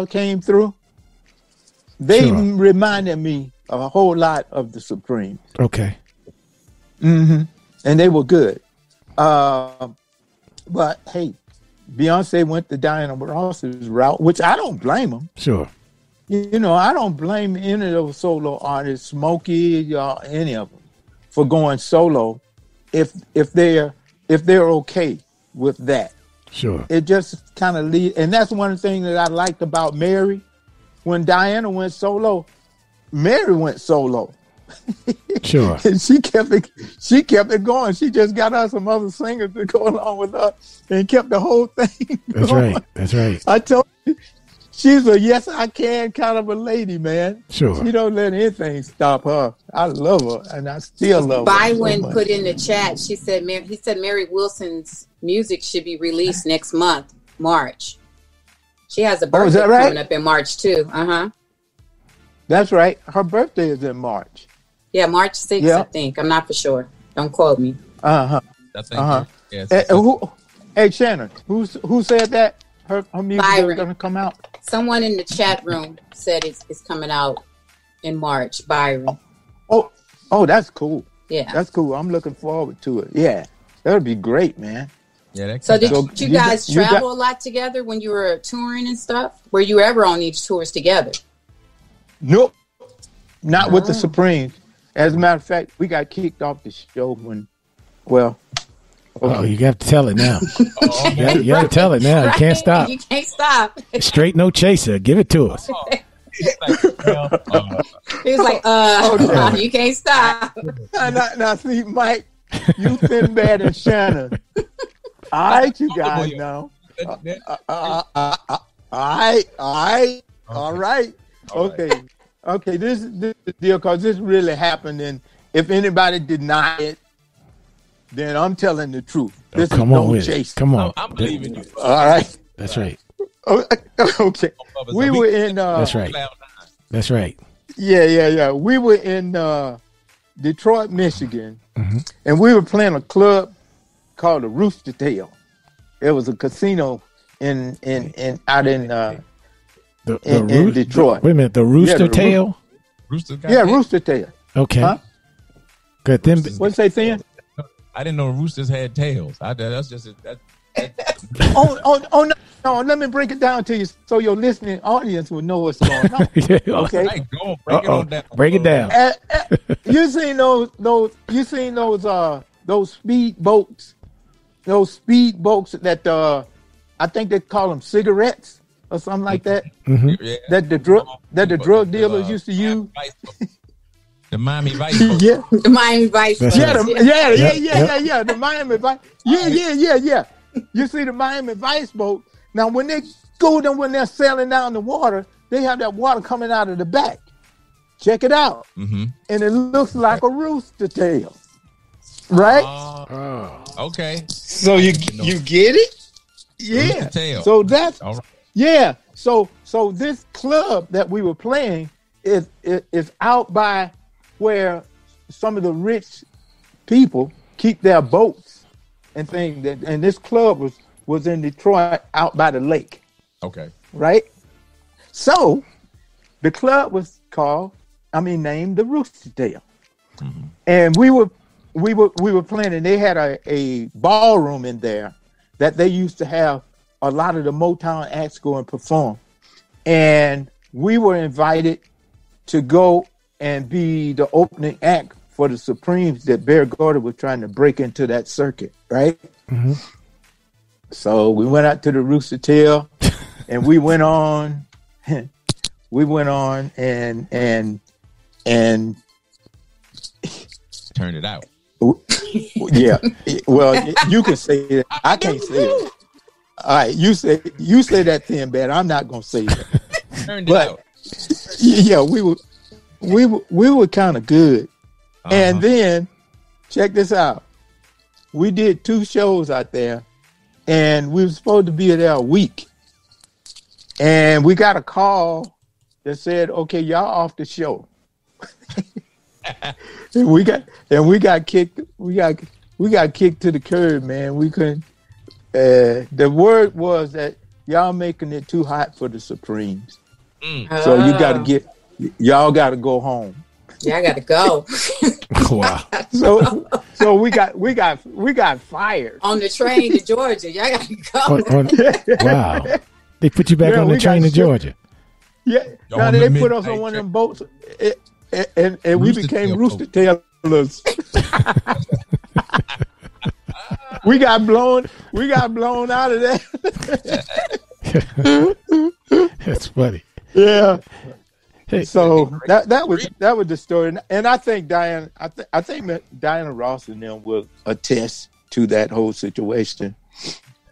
came through, they reminded me a whole lot of the Supremes. Okay. And they were good. But hey, Beyonce went the Diana Ross's route, which I don't blame them. Sure. You know, I don't blame any of those solo artists, Smokey, any of them, for going solo if they're okay with that. Sure. It just kind of leads, and that's one thing that I liked about Mary. When Diana went solo, Mary went solo. Sure. And she kept it going. She just got us some other singers to go along with her and kept the whole thing going. That's right. I told you, she's a yes I can kind of a lady, man. Sure. She don't let anything stop her. I love her, and I still love her. Byron put in the chat. He said Mary Wilson's music should be released next month, March. She has a birthday coming up in March too. That's right. Her birthday is in March. Yeah, March 6th, I think. I'm not for sure. Don't quote me. Hey, Shannon, who said that her music is going to come out? Someone in the chat room said it's coming out in March. Byron. Oh, that's cool. Yeah, that's cool. I'm looking forward to it. Yeah, that would be great, man. Yeah. So did you guys travel a lot together when you were touring and stuff? Were you ever on these tours together? Nope, not with the Supremes. As a matter of fact, we got kicked off the show when, you have to tell it now. You got to tell it now. Right. You can't stop. You can't stop. Straight no chaser. Give it to us. He was like, you can't stop. Now, see, Mike, you Sinbad and Shannon. All right, you guys now. All right. Okay, this is the deal, because this really happened, and if anybody deny it, then I'm telling the truth. This is no chase. Come on. I'm believing you. All right. That's right. Okay. We were in... That's right. That's right. Yeah. We were in Detroit, Michigan, and we were playing a club called the Rooster Tail. It was a casino in Detroit. Wait a minute, the Rooster Tail? Rooster Tail. Okay. Huh? Good. Then what'd you say, Thin? I didn't know roosters had tails. That's just no. Let me break it down to you so your listening audience will know what's going on. Okay. Right, go break it on down. Break it down. You seen those speed boats? Those speed boats that I think they call them cigarettes or something like that. Yeah. That the drug dealers used to use. The Miami Vice boat. Yeah. The Miami Vice boat. Yeah. The Miami Vice. Yeah. You see the Miami Vice boat. Now, when they go them, when they're sailing down the water, they have that water coming out of the back. Check it out. And it looks like a rooster tail. Right? Okay. So you get it? Yeah. So that's all right. Yeah. So this club that we were playing is out by where some of the rich people keep their boats and things. And this club was in Detroit, out by the lake. Okay. Right. So the club was named the Rooster Tail, and we were playing, and they had a ballroom in there that they used to have a lot of the Motown acts go and perform. And we were invited to go and be the opening act for the Supremes that Bear Gordy was trying to break into that circuit, right? So we went out to the Rooster Tail, and we went on and turned it out. Yeah. Well, you can say that. I can't say it. All right, you say that thing bad. I'm not gonna say that. Turned it out. Yeah, we were kind of good. And then check this out. We did 2 shows out there, and we were supposed to be there a week. And we got a call that said, "Okay, y'all off the show." and we got kicked. We got kicked to the curb, man. We couldn't. The word was that y'all making it too hot for the Supremes. So y'all got to go home. Yeah, I got to go. Wow. So we got fired On the train to Georgia. Y'all got to go. Wow. They put you back on the train to Georgia. Yeah. Now they put us on one of them boats, and we became rooster tailors. We got blown out of there. That's funny. Yeah. So that was the story, and I think Diana Ross and them will attest to that whole situation.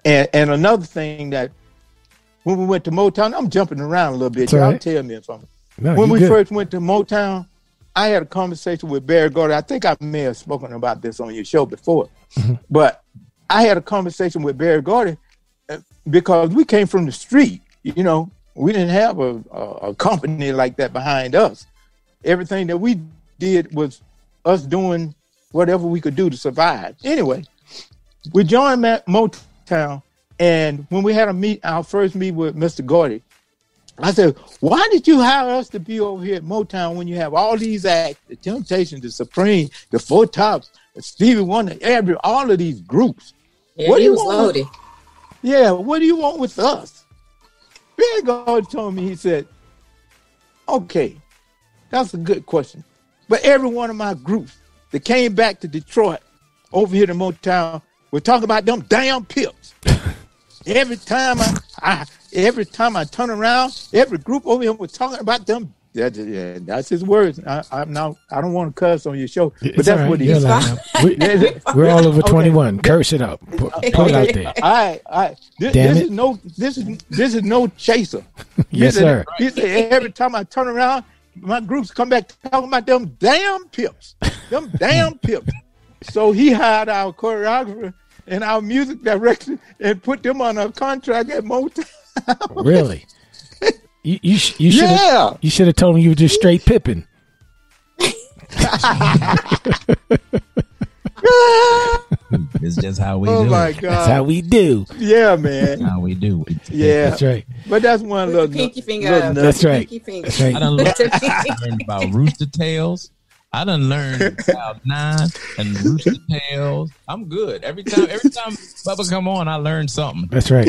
And another thing that when we went to Motown, I'm jumping around a little bit. Y'all right. Tell me if I'm. No, when we first went to Motown, I had a conversation with Barry Gordy. I think I may have spoken about this on your show before, but I had a conversation with Barry Gordy because we came from the street. You know, we didn't have a company like that behind us. Everything that we did was us doing whatever we could do to survive. Anyway, we joined Motown, and when we had our first meet with Mr. Gordy, I said, why did you hire us to be over here at Motown when you have all these acts, the Temptations, the Supreme, the Four Tops, Stevie Wonder, all of these groups? Yeah, what he was loaded. Yeah, what do you want with us? Barry Gordy told me, he said, okay, that's a good question. But every one of my groups that came back to Detroit over here to Motown were talking about them damn Pips. Every time I turn around, every group over here was talking about them. That's his words. I don't want to cuss on your show, but that's right. What he said. We're all over 21. Curse it up. Put it out there. All right. This is no chaser. Yes, sir. He said every time I turn around, my groups come back talking about them damn Pips. Them damn Pips. So he hired our choreographer and our music director and put them on a contract at Motown. Really? You should have told him you were just straight pipping. It's just how we do. Oh my God! That's how we do. Yeah, man. That's how we do. Yeah, that's right. But that's one little pinky finger. That's right. That's right. I done learned about rooster tails. I done learned about 9 and rooster tails. I'm good. Every time Bubba come on, I learn something. That's right.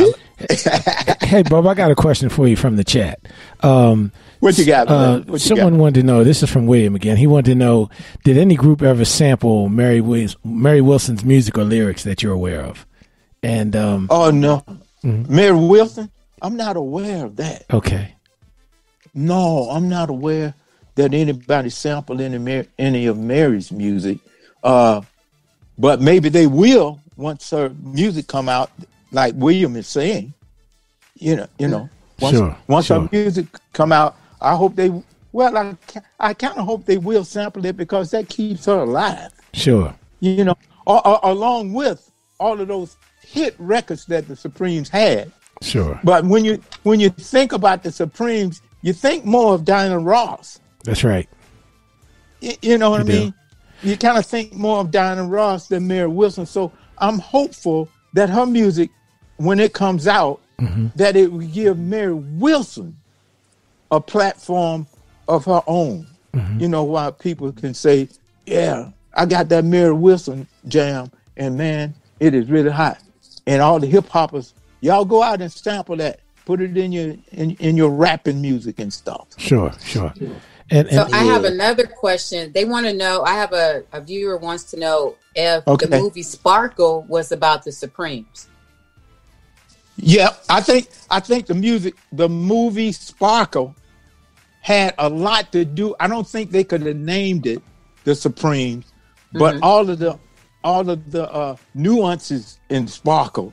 Hey, Bob, I got a question for you from the chat. What you got? Someone wanted to know. This is from William again. He wanted to know: did any group ever sample Mary Wilson's music or lyrics that you're aware of? And oh no, Mary Wilson. I'm not aware of that. Okay. No, I'm not aware that anybody sampled any of Mary's music, but maybe they will once her music come out, like William is saying. You know, once her music come out, I hope they. Well, I kind of hope they will sample it because that keeps her alive. Sure. You know, along with all of those hit records that the Supremes had. Sure. But when you think about the Supremes, you think more of Diana Ross. That's right. You know what I mean? You kind of think more of Diana Ross than Mary Wilson. So I'm hopeful that her music, when it comes out, that it will give Mary Wilson a platform of her own. You know, why people can say, yeah, I got that Mary Wilson jam, and man, it is really hot. And all the hip hoppers, y'all go out and sample that. Put it in your rapping music and stuff. Sure. And I have another question. They want to know, I have a viewer wants to know if the movie Sparkle was about the Supremes. Yeah, I think the movie Sparkle had a lot to do. I don't think they could have named it the Supremes, but all of the nuances in Sparkle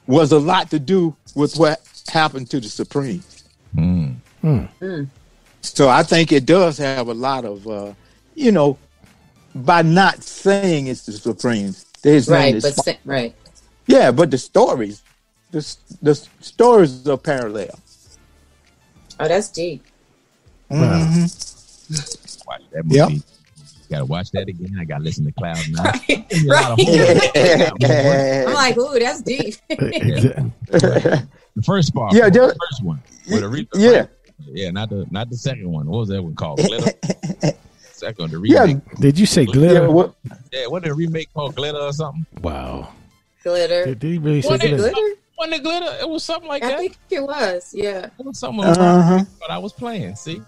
was a lot to do with what happened to the Supremes. So I think it does have a lot of, by not saying it's the Supremes, they're saying it's right. Yeah, but the stories are parallel. Oh, that's deep. Watch that movie. Got to watch that again. I got to listen to Cloud 9. I'm like, ooh, that's deep. The first part. Yeah, the first one. Yeah, not the second one. What was that one called? Glitter. Second one, the remake. Yeah. Did you say Glitter? Yeah, what did the remake called? Glitter or something? Wow. Glitter. Did he really say Glitter? Wasn't it Glitter? It was something like that. I think it was. Yeah. It was something but I was playing. See?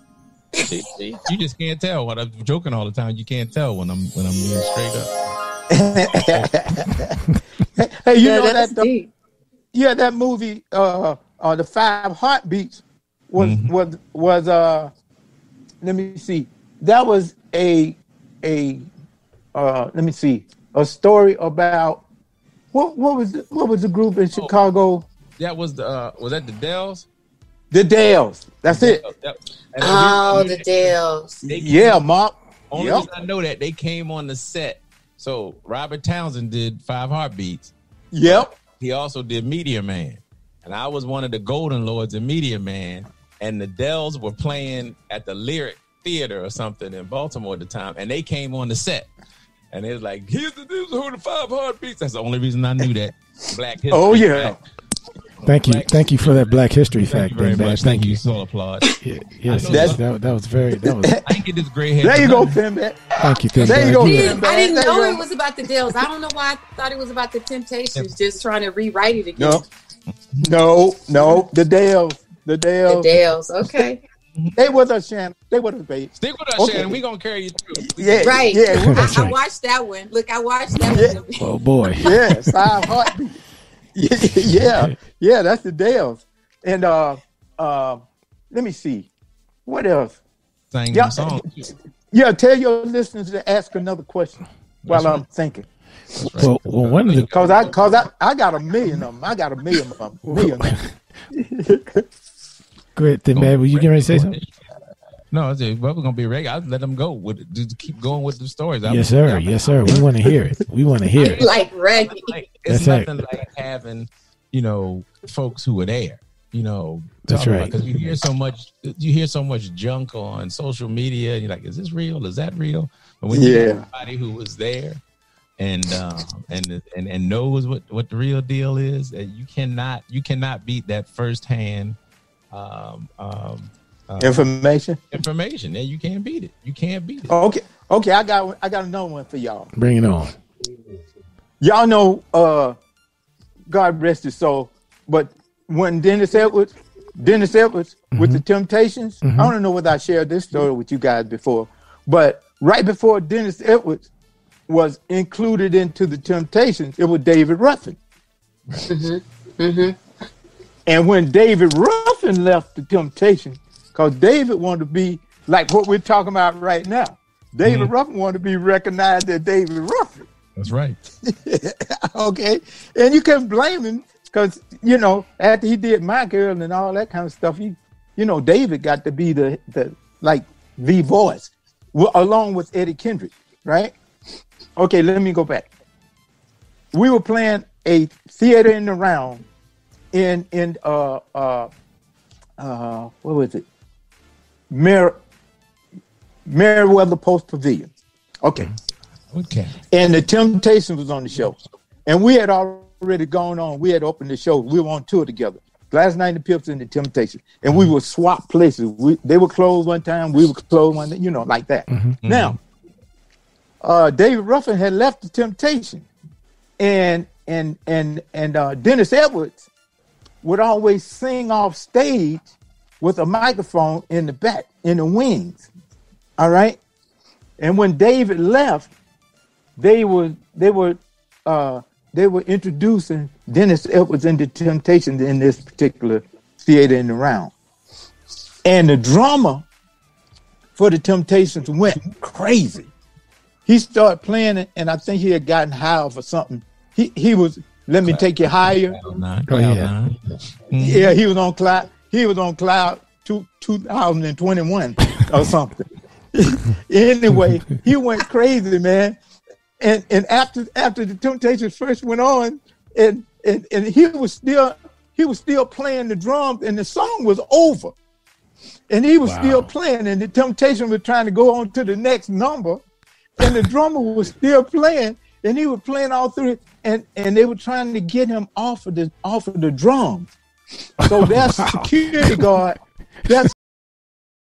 You just can't tell. When I'm joking all the time, you can't tell when I'm being straight up. Hey, you know that that movie, The Five Heartbeats was let me see. That was a story about what was the group in Chicago? That was was that the Dells? The Dells. That's it. The Dells. Mark. Only reason I know that they came on the set. So Robert Townsend did Five Heartbeats. Yep. He also did Meteor Man. And I was one of the Golden Lords in Meteor Man. And the Dells were playing at the Lyric Theater or something in Baltimore at the time. And they came on the set. And it was like, this is who the Five Heartbeats. That's the only reason I knew that. Black history. Oh, yeah. Thank you for that Black History fact. Thank you. So applaud. Yes, that was very. That was. I didn't get this gray hair. There you go, Finback. Thank you, Finback. There you go. I didn't know it was about the Dells. I don't know why I thought it was about the Temptations. Just trying to rewrite it again. No. The Dells. The Dells. Okay. They with us, Shannon. They with us, babe. Stick with us, Shannon. We gonna carry you through. Yeah. Right. Yeah. I watched that one. Look, I watched that one. Oh boy. Yeah. Five Heartbeats. Yeah, that's the Dells. And let me see. What else? Sing them songs. Yeah, tell your listeners to ask another question while I'm thinking. Well, one of the Cause I got a million of them. I got a million of them. Great, then, man. Were you getting ready to say something? No, we're gonna be ready. I'll let them go with it. Just keep going with the stories. Yes, sir. We want to hear it. Like ready. It's nothing like having, folks who are there. That's right. Because you hear so much junk on social media, and you're like, is this real? Is that real? But when you have somebody who was there and knows what the real deal is, you cannot beat that firsthand information. Yeah, you can't beat it. Okay. I got another one for y'all. Bring it on. Y'all know, God rest his soul, but when Dennis Edwards with the Temptations, I don't know whether I shared this story with you guys before, but right before Dennis Edwards was included into the Temptations, it was David Ruffin. And when David Ruffin left the Temptations, because David wanted to be like what we're talking about right now. David Ruffin wanted to be recognized as David Ruffin. That's right. Okay. And you can't blame him because, after he did My Girl and all that kind of stuff, David got to be the voice along with Eddie Kendrick, right? Okay, let me go back. We were playing a theater in the round in what was it? Meriwether Post Pavilion. Okay. And the Temptations was on the show. And we had already gone on. We had opened the show. We were on tour together. Last Night in the Pips and the Temptations. And we would swap places. They were closed one time. We were closed one time, like that. Now, David Ruffin had left the Temptations. And Dennis Edwards would always sing off stage with a microphone in the back, in the wings. All right. And when David left, they were introducing Dennis Edwards into Temptations in this particular theater in the round. And the drummer for the Temptations went crazy. He started playing it, and I think he had gotten high or something. He was, let me take you higher. Yeah, he was on cloud. He was on cloud 2021 or something. Anyway, he went crazy, man. And after the Temptations first went on, and he was still playing the drums, and the song was over, and he was still playing, and the Temptations were trying to go on to the next number, and the drummer was still playing, and he was playing all through it, and they were trying to get him off of the drums. So that security guard,